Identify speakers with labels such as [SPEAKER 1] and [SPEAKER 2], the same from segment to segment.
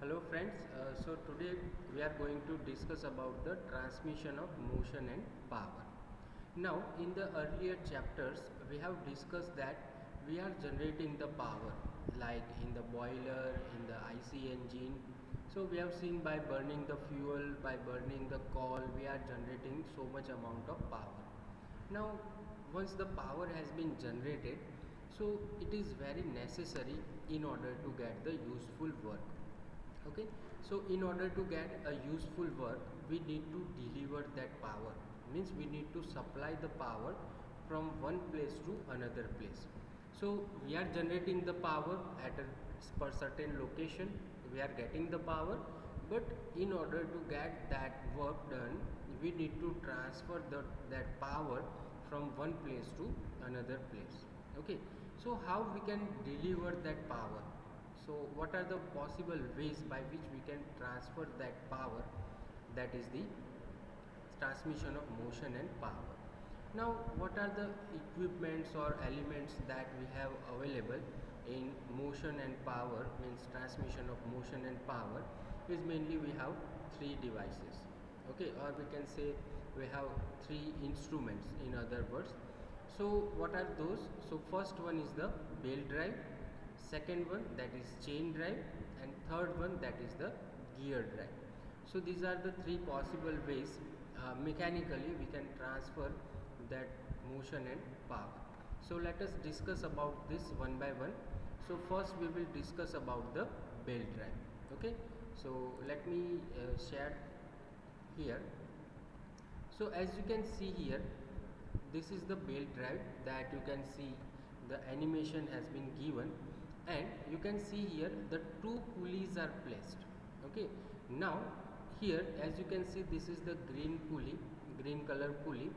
[SPEAKER 1] Hello friends, so today we are going to discuss about the transmission of motion and power. Now in the earlier chapters we have discussed that we are generating the power like in the boiler, in the IC engine. So we have seen by burning the fuel, by burning the coal, we are generating so much amount of power. Now once the power has been generated, so it is very necessary in order to get the useful work. Okay, so in order to get a useful work we need to deliver that power, means we need to supply the power from one place to another place. So we are generating the power at a per certain location, we are getting the power, but in order to get that work done we need to transfer that power from one place to another place. Okay, so how we can deliver that power? So what are the possible ways by which we can transfer that power? That is the transmission of motion and power. Now what are the equipments or elements that we have available in motion and power, means transmission of motion and power, is mainly we have three devices. Okay, or we can say we have three instruments in other words. So what are those? So first one is the belt drive, second one that is chain drive, and third one that is the gear drive. So these are the three possible ways mechanically we can transfer that motion and power. So let us discuss about this one by one. So first we will discuss about the belt drive. Okay, so let me share here. So as you can see here, this is the belt drive that you can see the animation has been given, and you can see here the two pulleys are placed. Okay, now here as you can see this is the green pulley, green color pulley.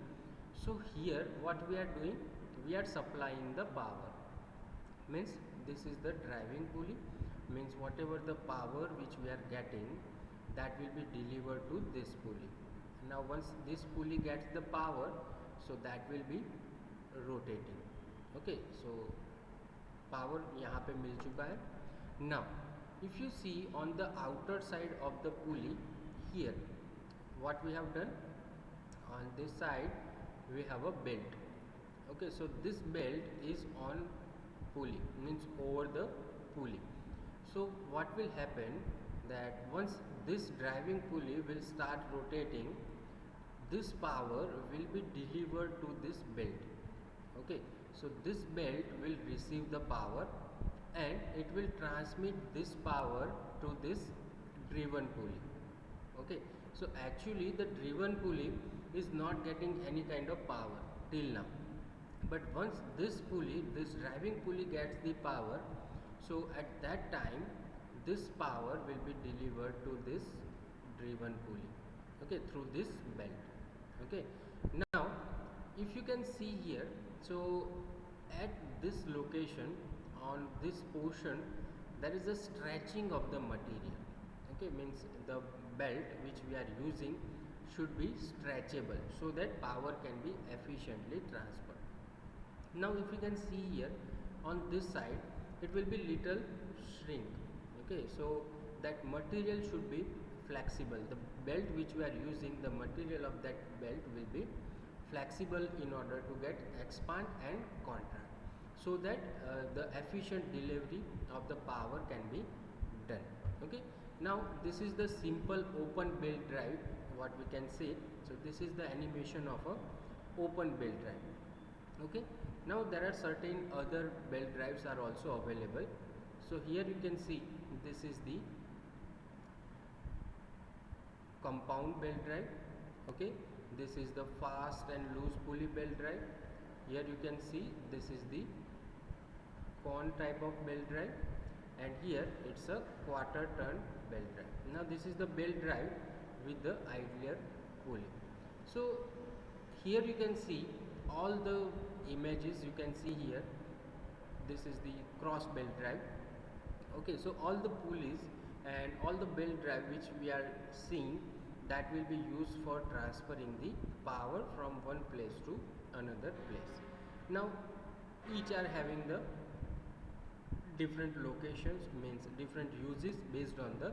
[SPEAKER 1] So here what we are doing, we are supplying the power, means this is the driving pulley, means whatever the power which we are getting, that will be delivered to this pulley. Now once this pulley gets the power, so that will be rotating. Okay, so power यहाँ पे मिल चुका है. Now if you see on the outer side of the pulley, here what we have done, on this side we have a belt. Okay, so this belt is on pulley, means over the pulley. So what will happen, that once this driving pulley will start rotating, this power will be delivered to this belt. Okay, so this belt will receive the power and it will transmit this power to this driven pulley. Okay, so actually the driven pulley is not getting any kind of power till now, but once this pulley, this driving pulley gets the power, so at that time this power will be delivered to this driven pulley. Okay, through this belt. Okay, now if you can see here, so at this location, on this portion, there is a stretching of the material. Okay, means the belt which we are using should be stretchable so that power can be efficiently transferred. Now if you can see here on this side, it will be little shrink. Okay, so that material should be flexible. The belt which we are using, the material of that belt will be flexible in order to get expand and contract, so that the efficient delivery of the power can be done. Okay, now this is the simple open belt drive, what we can say. So this is the animation of a open belt drive. Okay, now there are certain other belt drives are also available. So here you can see this is the compound belt drive. Okay, this is the fast and loose pulley belt drive. Here you can see this is the cone type of belt drive, and here it's a quarter turn belt drive. Now this is the belt drive with the idler pulley. So here you can see all the images you can see here. This is the cross belt drive. Okay, so all the pulleys and all the belt drive which we are seeing, that will be used for transferring the power from one place to another place. Now each are having the different locations, means different uses based on the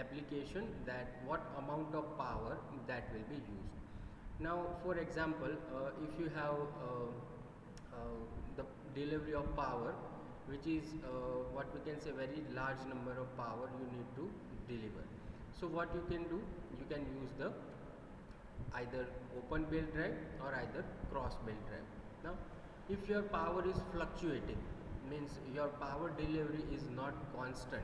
[SPEAKER 1] application, that what amount of power that will be used. Now for example, if you have the delivery of power, which is what we can say very large number of power you need to deliver. So what you can do, you can use the either open belt drive or either cross belt drive. Now if your power is fluctuating, means your power delivery is not constant,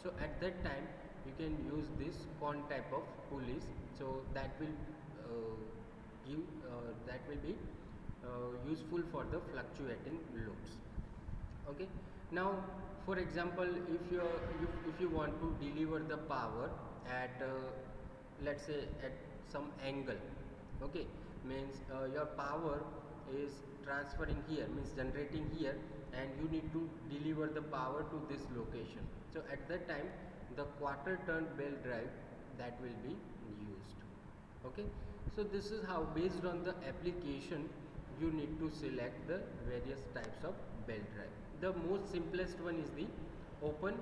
[SPEAKER 1] so at that time you can use this con type of pulleys, so that will give that will be useful for the fluctuating loads. Okay. Now for example, if you want to deliver the power at let's say at some angle, okay, means your power is transferring here, means generating here, and you need to deliver the power to this location. So at that time the quarter turn belt drive that will be used. Okay. So this is how, based on the application, you need to select the various types of belt drive. The most simplest one is the open,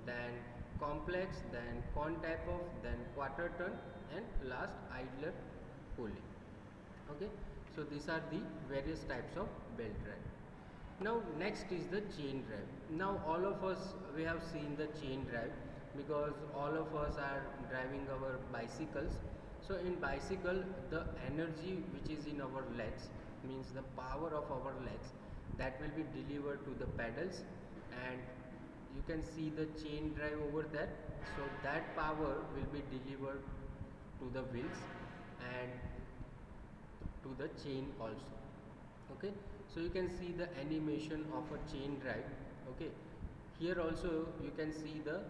[SPEAKER 1] then complex, then con type of, then quarter turn, and last idler pulley. Okay. So these are the various types of belt drive. Now next is the chain drive. Now all of us, we have seen the chain drive because all of us are driving our bicycles. So in bicycle, the energy which is in our legs, means the power of our legs, that will be delivered to the pedals, and you can see the chain drive over there. So that power will be delivered to the wheels and to the chain also. Okay. So you can see the animation of a chain drive. Okay. Here also you can see the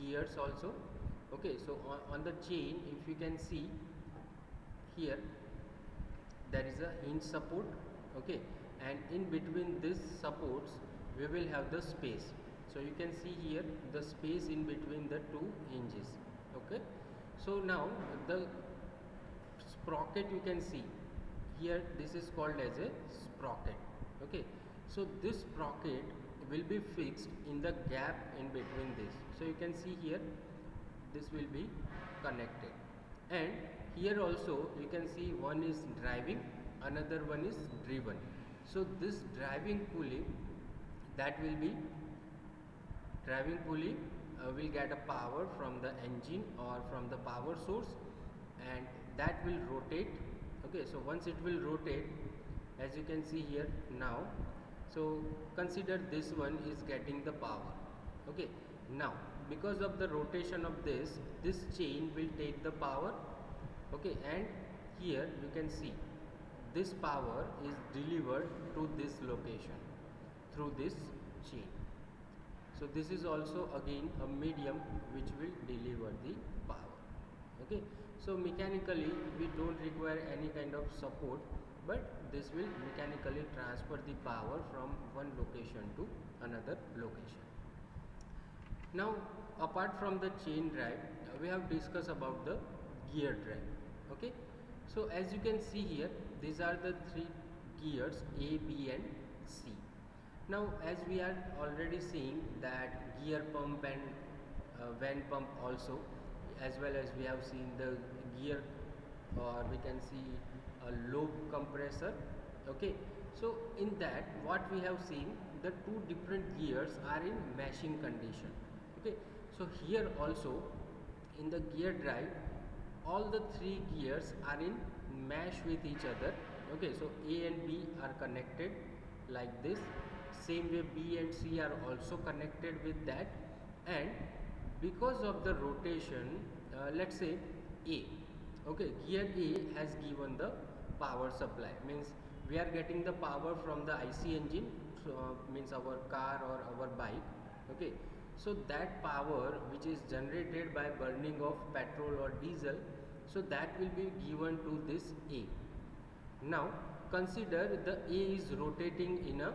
[SPEAKER 1] gears also. Okay. So on the chain, if you can see here, there is a hinge support. Okay. And in between these supports we will have the space. So you can see here the space in between the two hinges. Okay. So now the sprocket, you can see here, this is called as a sprocket. Okay. So this sprocket will be fixed in the gap in between this. So you can see here this will be connected, and here also you can see one is driving, another one is driven. So this driving pulley, that will be driving pulley will get a power from the engine or from the power source, and that will rotate. Okay. So once it will rotate, as you can see here now, so consider this one is getting the power. Okay. Now because of the rotation of this chain will take the power. Okay. And here you can see this power is delivered to this location through this chain. So this is also again a medium which will deliver the power. Okay. So mechanically we don't require any kind of support, but this will mechanically transfer the power from one location to another location. Now apart from the chain drive, we have discussed about the gear drive. Okay. So as you can see here, these are the three gears A, B and C. Now as we are already seeing that gear pump and vent pump also, as well as we have seen the gear, or we can see a lobe compressor. Okay. So in that, what we have seen, the two different gears are in meshing condition. Okay. So here also in the gear drive, all the three gears are in mesh with each other. Okay. So A and B are connected like this. Same way B and C are also connected with that, and because of the rotation, let's say A, okay, gear A has given the power supply, means we are getting the power from the IC engine, so, means our car or our bike. Okay. So that power which is generated by burning of petrol or diesel, so that will be given to this A. Now consider the A is rotating in a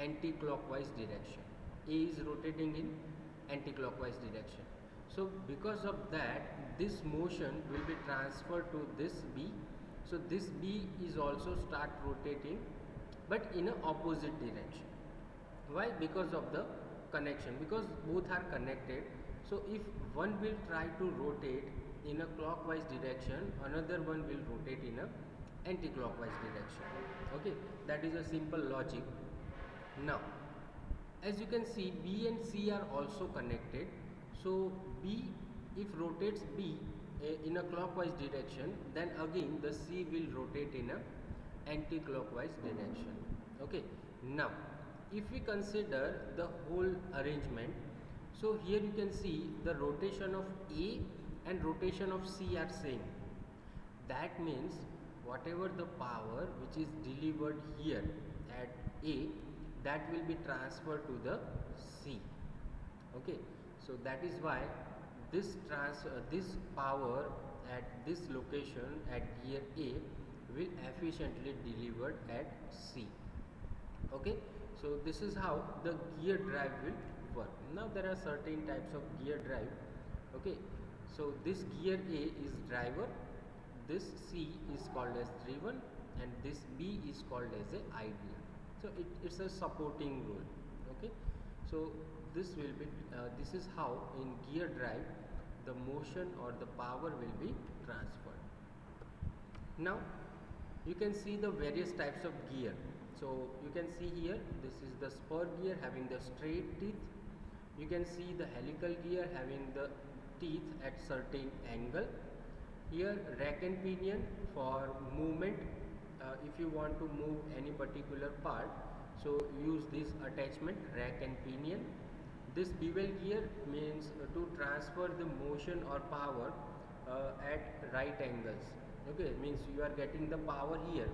[SPEAKER 1] anti-clockwise direction. A is rotating in anti-clockwise direction. So because of that, this motion will be transferred to this B. So this B is also start rotating, but in a opposite direction. Why? Because of the connection, because both are connected. So if one will try to rotate in a clockwise direction, another one will rotate in a anti-clockwise direction. Okay, that is a simple logic. Now, as you can see, B and C are also connected. So B, if rotates B in a clockwise direction, then again the C will rotate in a anti-clockwise direction. Okay, now if we consider the whole arrangement, so here you can see the rotation of A and rotation of C are same. That means whatever the power which is delivered here at A, that will be transferred to the C. Okay, so that is why this power at this location at gear A will efficiently delivered at C. Okay, so this is how the gear drive will work. Now there are certain types of gear drive. Okay, so this gear A is driver, this C is called as driven, and this B is called as a idler. So it's a supporting role. Okay, so this will be this is how in gear drive the motion or the power will be transferred. Now you can see the various types of gear. So you can see here, this is the spur gear having the straight teeth. You can see the helical gear having the teeth at certain angle. Here rack and pinion for movement. If you want to move any particular part, so use this attachment, rack and pinion. This bevel gear means to transfer the motion or power at right angles. Okay, means you are getting the power here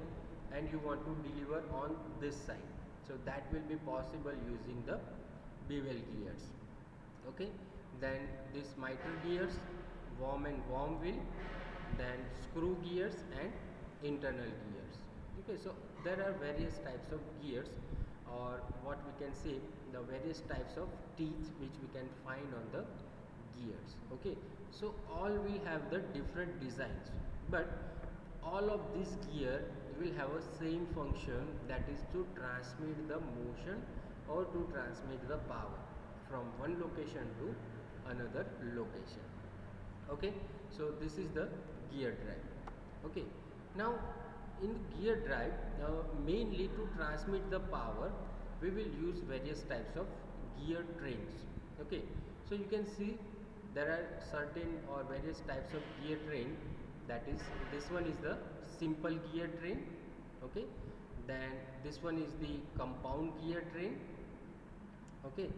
[SPEAKER 1] and you want to deliver on this side. So that will be possible using the bevel gears. Okay, then this miter gears, worm and worm wheel, then screw gears and internal gears. Okay, so there are various types of gears, or what we can say, the various types of teeth which we can find on the gears. Okay, so all will have the different designs, but all of this gear will have a same function, that is to transmit the motion or to transmit the power from one location to another location. Okay, so this is the gear drive. Okay, now in gear drive, mainly to transmit the power, we will use various types of gear trains. Okay, so you can see there are certain or various types of gear train. That is, this one is the simple gear train. Okay, then this one is the compound gear train. Okay,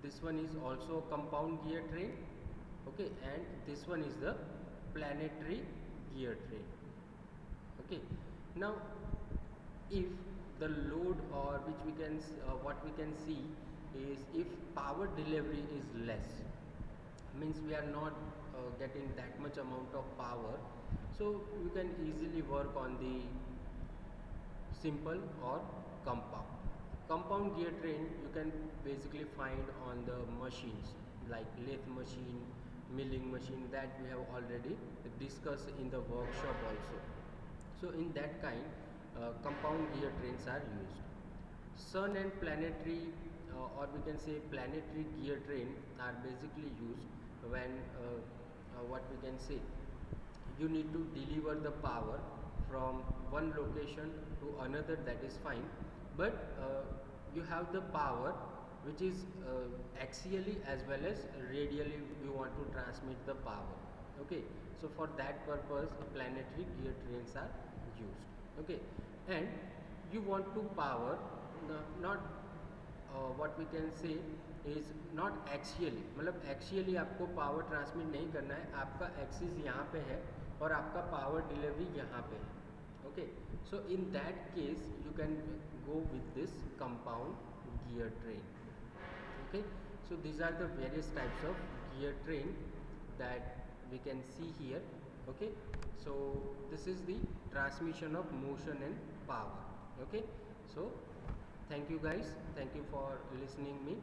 [SPEAKER 1] this one is also compound gear train. Okay, and this one is the planetary gear train. Okay, now if the load, or which we can what we can see is, if power delivery is less, means we are not getting that much amount of power, so you can easily work on the simple or compound. Compound gear train you can basically find on the machines like lathe machine, milling machine, that we have already discussed in the workshop also. So in that kind, compound gear trains are used. Sun and planetary, or we can say planetary gear train, are basically used when what we can say, you need to deliver the power from one location to another, that is fine, but you have the power which is axially as well as radially, you want to transmit the power. Okay, so for that purpose planetary gear trains are used. Okay, and you want to power not what we can say is not axially, मतलब axially आपको power transmit नहीं करना है, आपका axis यहाँ पे है और आपका power delivery यहाँ पे है. Okay, so in that case you can go with this compound gear train. Okay, so these are the various types of gear train that we can see here. Okay, so this is the transmission of motion and power. Okay, so thank you guys, thank you for listening me.